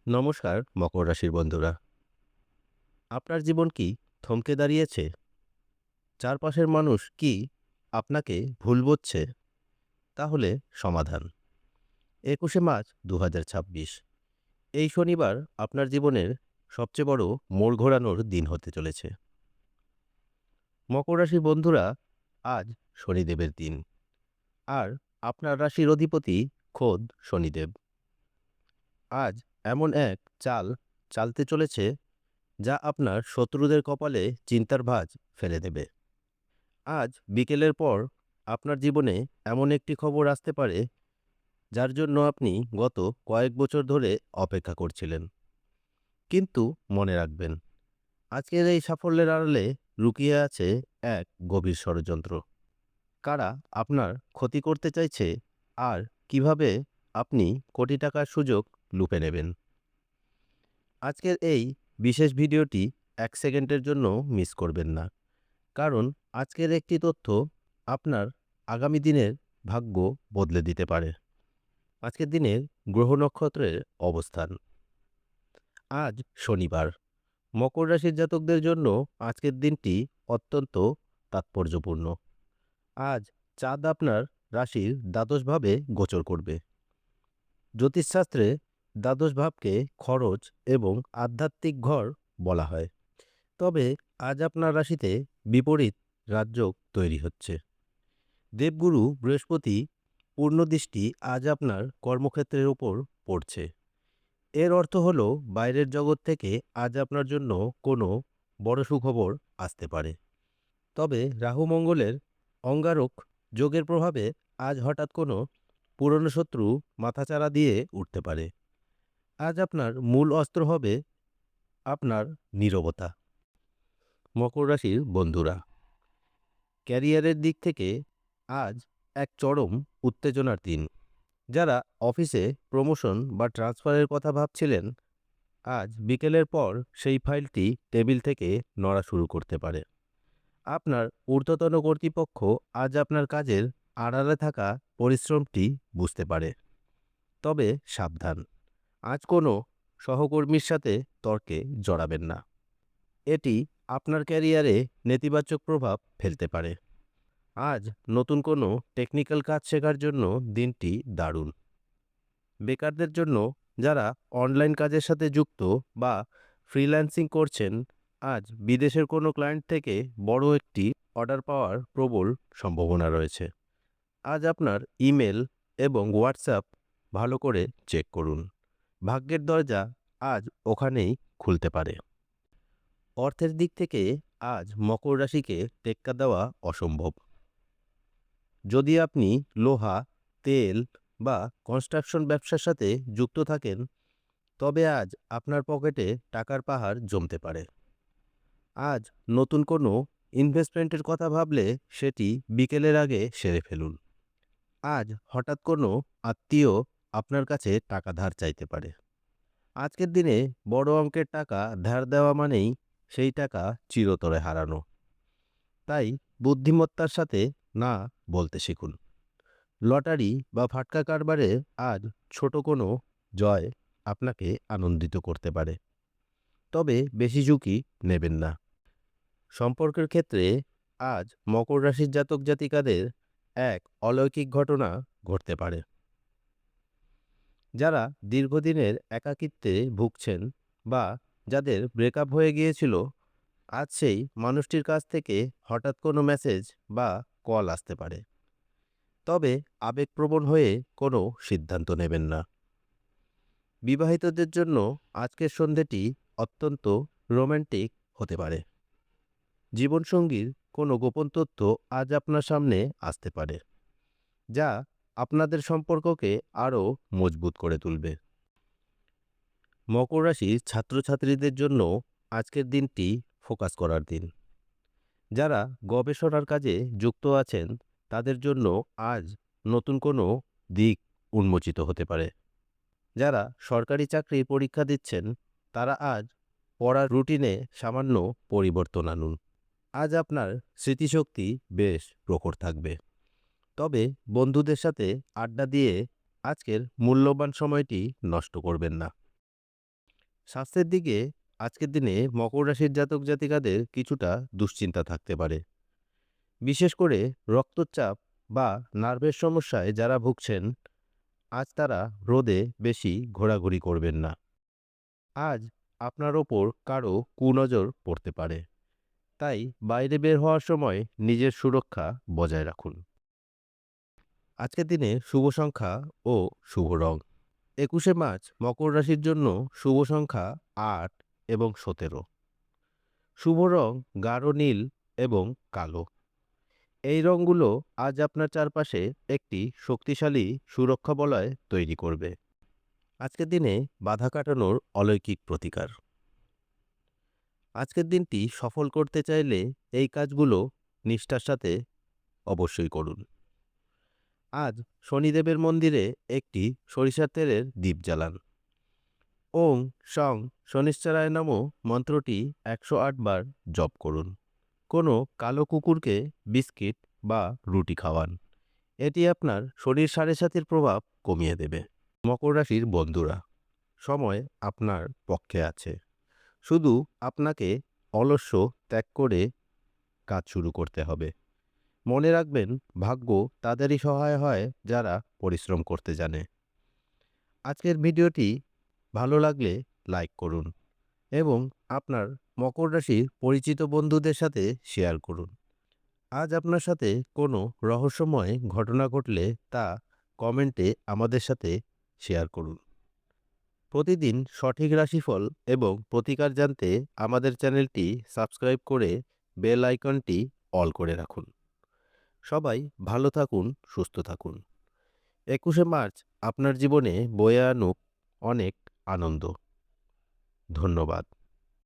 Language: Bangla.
নমস্কার মকর রাশির বন্ধুরা। আপনার জীবন কি থমকে দাঁড়িয়েছে? চারপাশের মানুষ কি আপনাকে ভুল বুঝছে? তাহলে সমাধান ২১শে মার্চ ২০২৬। এই শনিবার আপনার জীবনের সবচেয়ে বড় মোড় ঘোরানোর দিন হতে চলেছে। মকর রাশির বন্ধুরা, আজ শনিদেবের দিন। আর আপনার রাশির অধিপতি খোদ শনিদেব আজ এমন এক চাল চালতে চলেছে যা আপনার শত্রুদের কপালে চিন্তার ভাঁজ ফেলে দেবে। আজ বিকেলের পর আপনার জীবনে এমন একটি খবর আসতে পারে যার জন্য আপনি গত কয়েক বছর ধরে অপেক্ষা করছিলেন। কিন্তু মনে রাখবেন, আজকের এই সাফল্যের আড়ালে লুকিয়ে আছে এক গভীর ষড়যন্ত্র। কারা আপনার ক্ষতি করতে চাইছে আর কিভাবে আপনি কোটি টাকার সুযোগ লুপে নেবেন। আজকের এই বিশেষ ভিডিওটি 1 সেকেন্ডের জন্য মিস করবেন না, কারণ আজকের একটি তথ্য আপনার আগামী দিনের ভাগ্য বদলে দিতে পারে। আজকের দিনের গ্রহ নক্ষত্রের অবস্থান। আজ শনিবার। মকর রাশির জাতকদের জন্য আজকের দিনটি অত্যন্ত তাৎপর্যপূর্ণ। আজ চাঁদ আপনার রাশির দ্বাদশভাবে গোচর করবে। জ্যোতিষশাস্ত্রে দ্বাদশ ভাবকে খরচ এবং আধ্যাত্মিক ঘর বলা হয়। তবে আজ আপনার রাশিতে বিপরীত রাজযোগ তৈরি হচ্ছে। দেবগুরু বৃহস্পতি পূর্ণদৃষ্টি আজ আপনার কর্মক্ষেত্রের উপর পড়ছে। এর অর্থ হলো বাইরের জগৎ থেকে আজ আপনার জন্য কোনো বড় সুখবর আসতে পারে। তবে রাহু মঙ্গলের অঙ্গারক যোগের প্রভাবে আজ হঠাৎ কোনো পুরনো শত্রু মাথাচাড়া দিয়ে উঠতে পারে। আজ আপনার মূল অস্ত্র হবে আপনার নীরবতা। মকর রাশির বন্ধুরা, ক্যারিয়ারের দিক থেকে আজ এক চরম উত্তেজনার দিন। যারা অফিসে প্রমোশন বা ট্রান্সফারের কথা ভাবছিলেন, আজ বিকেলের পর সেই ফাইলটি টেবিল থেকে নড়া শুরু করতে পারে। আপনার ঊর্ধ্বতন কর্তৃপক্ষ আজ আপনার কাজের আড়ালে থাকা পরিশ্রমটি বুঝতে পারে। তবে সাবধান, আজ কোনো সহকর্মীর সাথে তর্কে জড়াবেন না। এটি আপনার ক্যারিয়ারে নেতিবাচক প্রভাব ফেলতে পারে। আজ নতুন কোনো টেকনিক্যাল কাজ শেখার জন্য দিনটি দারুণ। বেকারদের জন্য যারা অনলাইন কাজের সাথে যুক্ত বা ফ্রিল্যান্সিং করছেন, আজ বিদেশের কোনো ক্লায়েন্ট থেকে বড় একটি অর্ডার পাওয়ার প্রবল সম্ভাবনা রয়েছে। আজ আপনার ইমেল এবং হোয়াটসঅ্যাপ ভালো করে চেক করুন। ভাগ্যের দরজা আজ ওখানেই খুলতে পারে। অর্থের দিক থেকে আজ মকর রাশিকে টেক্কা দেওয়া অসম্ভব। যদি আপনি লোহা, তেল বা কনস্ট্রাকশন ব্যবসার সাথে যুক্ত থাকেন, তবে আজ আপনার পকেটে টাকার পাহাড় জমতে পারে। আজ নতুন কোনো ইনভেস্টমেন্টের কথা ভাবলে সেটি বিকেলের আগে সেরে ফেলুন। আজ হঠাৎ কোনো আত্মীয় আপনার কাছে টাকা ধার চাইতে পারে। আজকের দিনে বড় অঙ্কের টাকা ধার দেওয়া মানেই সেই টাকা চিরতরে হারানো। তাই বুদ্ধিমত্তার সাথে না বলতে শিখুন। লটারি বা ফাটকা কারবারে আজ ছোট কোনো জয় আপনাকে আনন্দিত করতে পারে। তবে বেশি ঝুঁকি নেবেন না। সম্পর্কের ক্ষেত্রে আজ মকর রাশির জাতক জাতিকাদের এক অলৌকিক ঘটনা ঘটতে পারে। যারা দীর্ঘদিনের একাকিত্বে ভুগছেন বা যাদের ব্রেকআপ হয়ে গিয়েছিল, আজ সেই মানুষটির কাছ থেকে হঠাৎ কোনো মেসেজ বা কল আসতে পারে। তবে আবেগপ্রবণ হয়ে কোনো সিদ্ধান্ত নেবেন না। বিবাহিতদের জন্য আজকের সন্ধেটি অত্যন্ত রোম্যান্টিক হতে পারে। জীবনসঙ্গীর কোনো গোপন তথ্য আজ আপনার সামনে আসতে পারে, যা আপনাদের সম্পর্ককে আরও মজবুত করে তুলবে। মকর রাশির ছাত্রছাত্রীদের জন্য আজকের দিনটি ফোকাস করার দিন। যারা গবেষণার কাজে যুক্ত আছেন, তাদের জন্য আজ নতুন কোনো দিক উন্মোচিত হতে পারে। যারা সরকারি চাকরির পরীক্ষা দিচ্ছেন, তারা আজ পড়ার রুটিনে সামান্য পরিবর্তন আনুন। আজ আপনার স্মৃতিশক্তি বেশ প্রখর থাকবে। তবে বন্ধুদের সাথে আড্ডা দিয়ে আজকের মূল্যবান সময়টি নষ্ট করবেন না। স্বাস্থ্যের দিকে আজকের দিনে মকর রাশির জাতক জাতিকাদের কিছুটা দুশ্চিন্তা থাকতে পারে। বিশেষ করে রক্তচাপ বা নার্ভের সমস্যায় যারা ভুগছেন, আজ তারা রোদে বেশি ঘোরাঘুরি করবেন না। আজ আপনার ওপর কারো কুনজর পড়তে পারে, তাই বাইরে বের হওয়ার সময় নিজের সুরক্ষা বজায় রাখুন। আজকের দিনে শুভ সংখ্যা ও শুভ রং: 21শে মার্চ মকর রাশির জন্য শুভ সংখ্যা ৮ এবং ১৭। শুভ রং গাঢ় নীল এবং কালো। এই রঙগুলো আজ আপনার চারপাশে একটি শক্তিশালী সুরক্ষা বলয় তৈরি করবে। আজকের দিনে বাধা কাটানোর অলৌকিক প্রতিকার: আজকের দিনটি সফল করতে চাইলে এই কাজগুলো নিষ্ঠার সাথে অবশ্যই করুন। আজ শনিদেবের মন্দিরে একটি সরিষার তেলের দীপ জ্বালান। ওং শং শনিশ্চরায় নমঃ মন্ত্রটি ১০৮ বার জপ করুন। কোনো কালো কুকুরকে বিস্কিট বা রুটি খাওয়ান। এটি আপনার শরীর সাথীর প্রভাব কমিয়ে দেবে। মকর রাশির বন্ধুরা, সময় আপনার পক্ষে আছে। শুধু আপনাকে অলস্য ত্যাগ করে কাজ শুরু করতে হবে। মনে রাখবেন, ভাগ্য তাদেরই সহায় হয় যারা পরিশ্রম করতে জানে। আজকের ভিডিওটি ভালো লাগলে লাইক করুন এবং আপনার মকর রাশির পরিচিত বন্ধুদের সাথে শেয়ার করুন। আজ আপনার সাথে কোনো রহস্যময় ঘটনা ঘটলে তা কমেন্টে আমাদের সাথে শেয়ার করুন। প্রতিদিন সঠিক রাশিফল এবং প্রতিকার জানতে আমাদের চ্যানেলটি সাবস্ক্রাইব করে বেল আইকনটি অল করে রাখুন। সবাই ভালো থাকুন, সুস্থ থাকুন। 21শে মার্চ আপনার জীবনে বয়ে আনুক অনেক আনন্দ। ধন্যবাদ।